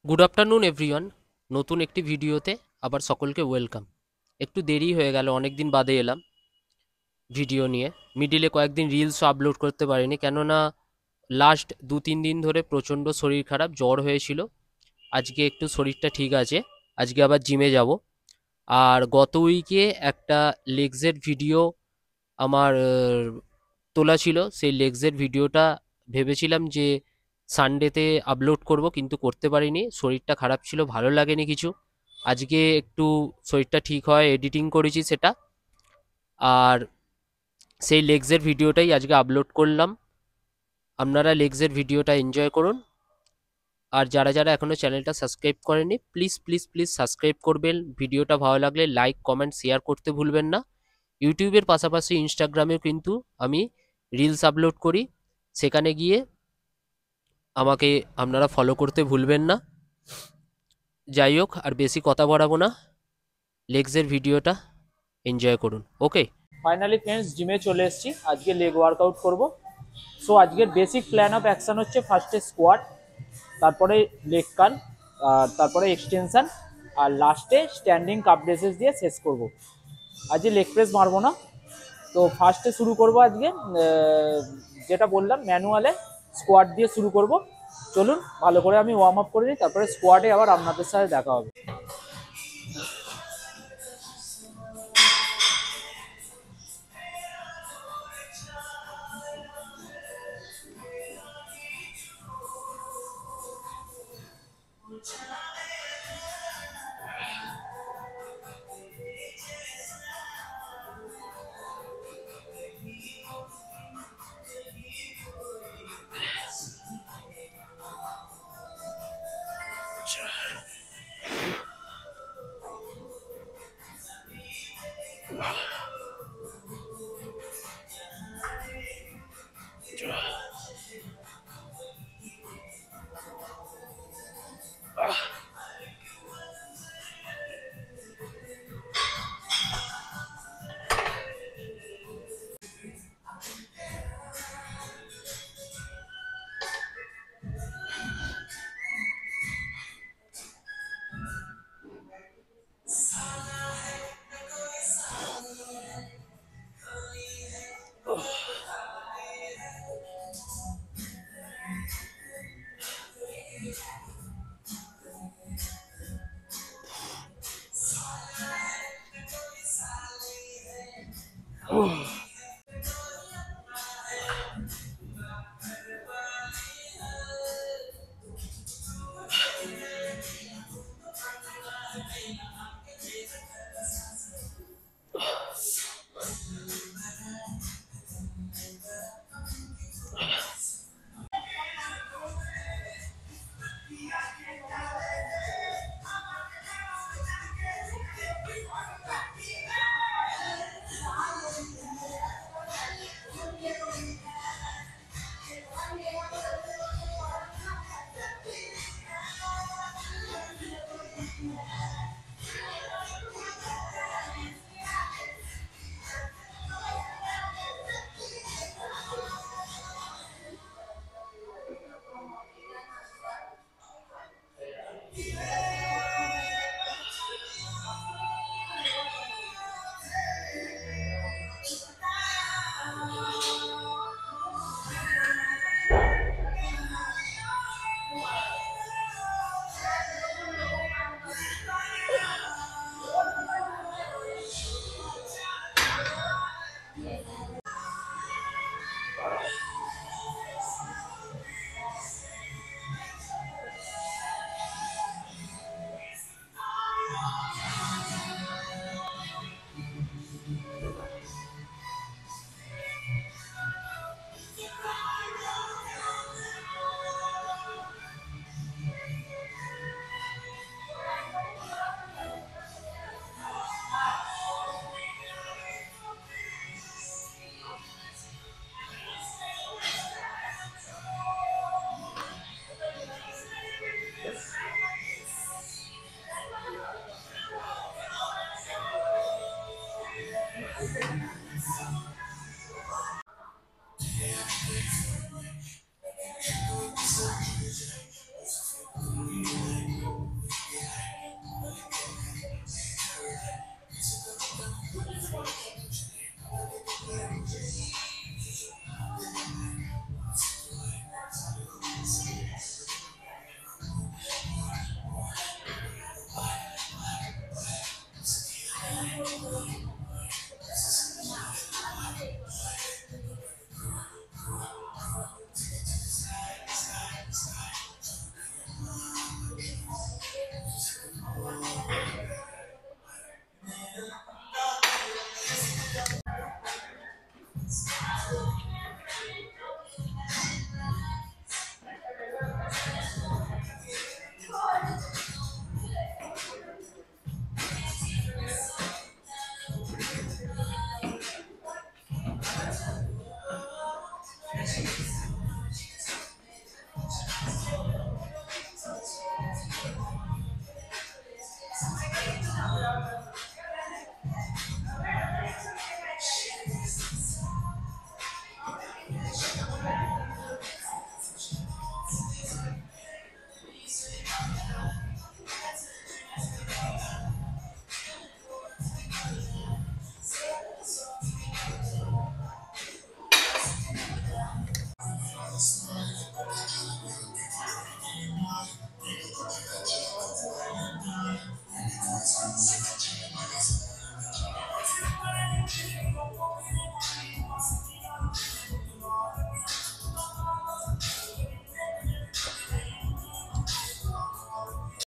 Good afternoon everyone. নতুন একটি ভিডিওতে আবার সকলকে ওয়েলকাম। একটু দেরি হয়ে গেল, অনেক দিন বাদে এলাম ভিডিও নিয়ে। মিডিলে কয়েকদিন রিলসও আপলোড করতে পারিনি, কেননা লাস্ট 2-3 দিন ধরে প্রচণ্ড শরীর খারাপ, জ্বর হয়েছিল। আজকে একটু শরীরটা ঠিক আছে, আজকে আবার জিমে যাব। আর গত উইকে একটা লেগসের ভিডিও আমার তোলা ছিল, সেই লেগসের ভিডিওটা ভেবেছিলাম যে সানডেতে আপলোড করব, কিন্তু করতে পারিনি, শরীরটা খারাপ ছিল, ভালো লাগেনি কিছু। আজকে একটু শরীরটা ঠিক হয় এডিটিং করেছি সেটা, আর সেই লেগসের ভিডিওটাই আজকে আপলোড করলাম। আপনারা লেগসের ভিডিওটা এনজয় করুন। আর যারা যারা এখনও চ্যানেলটা সাবস্ক্রাইব করেনি, প্লিজ প্লিজ প্লিজ সাবস্ক্রাইব করবেন। ভিডিওটা ভালো লাগলে লাইক কমেন্ট শেয়ার করতে ভুলবেন না। ইউটিউবের পাশাপাশি ইনস্টাগ্রামেও কিন্তু আমি রিলস আপলোড করি, সেখানে গিয়ে আমাকে আপনারা ফলো করতে ভুলবেন না। যাই হোক, আর বেশি কথা বাড়াবো না, লেগসের ভিডিওটা এনজয় করুন। ওকে, ফাইনালি ফ্রেন্ডস, জিমে চলে এসেছি। আজকে লেগ ওয়ার্কআউট করব। সো আজকের বেসিক প্ল্যান অফ অ্যাকশন হচ্ছে ফার্স্টে স্কোয়াট, তারপরে লেগ কার্ল, আর তারপরে এক্সটেনশন, আর লাস্টে স্ট্যান্ডিং কাপ প্রেসেস দিয়ে শেষ করব। আজকে লেগ প্রেস মারবো না। তো ফার্স্টে শুরু করব আজকে, যেটা বললাম ম্যানুয়ালে স্কোয়াট দিয়ে শুরু করব। চলুন ভালো করে আমি ওয়ার্ম আপ করে নিই, তারপরে স্কোয়াটে আবার আপনাদের সাথে দেখা হবে।